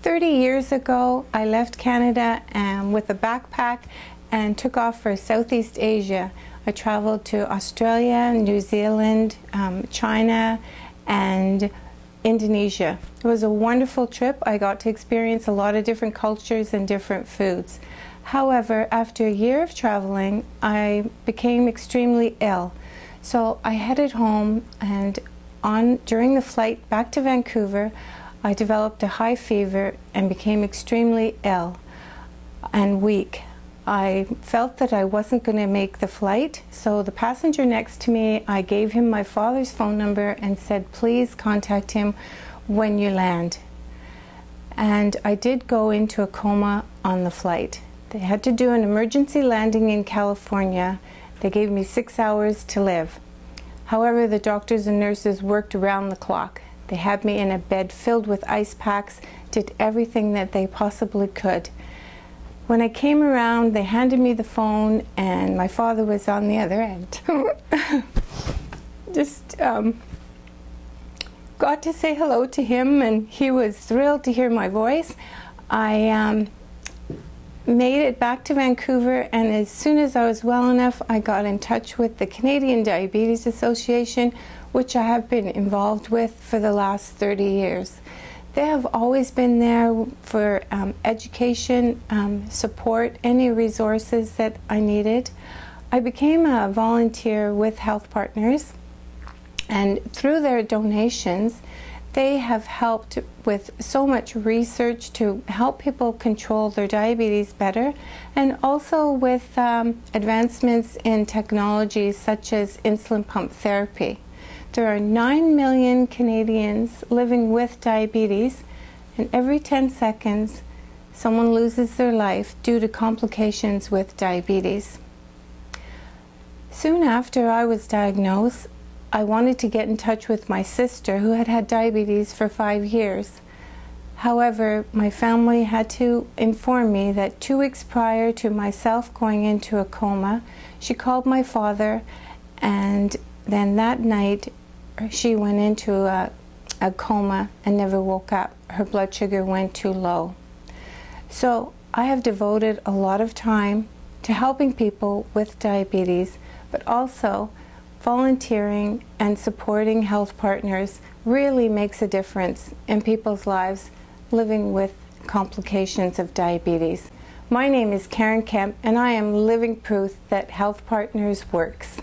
30 years ago, I left Canada with a backpack and took off for Southeast Asia. I traveled to Australia, New Zealand, China, and Indonesia. It was a wonderful trip. I got to experience a lot of different cultures and different foods. However, after a year of traveling, I became extremely ill. So I headed home, and during the flight back to Vancouver, I developed a high fever and became extremely ill and weak. I felt that I wasn't going to make the flight, so the passenger next to me, I gave him my father's phone number and said, please contact him when you land. And I did go into a coma on the flight. They had to do an emergency landing in California. They gave me 6 hours to live. However, the doctors and nurses worked around the clock. They had me in a bed filled with ice packs, did everything that they possibly could. When I came around, they handed me the phone, and my father was on the other end. Just got to say hello to him, and he was thrilled to hear my voice. I made it back to Vancouver, and as soon as I was well enough, I got in touch with the Canadian Diabetes Association, which I have been involved with for the last 30 years. They have always been there for education, support, any resources that I needed. I became a volunteer with Health Partners, and through their donations, they have helped with so much research to help people control their diabetes better, and also with advancements in technologies such as insulin pump therapy. There are 9 million Canadians living with diabetes, and every 10 seconds someone loses their life due to complications with diabetes. Soon after I was diagnosed, I wanted to get in touch with my sister, who had had diabetes for 5 years. However, my family had to inform me that 2 weeks prior to myself going into a coma, she called my father, and then that night she went into a coma and never woke up. Her blood sugar went too low. So I have devoted a lot of time to helping people with diabetes, but also volunteering and supporting Health Partners really makes a difference in people's lives living with complications of diabetes. My name is Karen Kemp, and I am living proof that Health Partners works.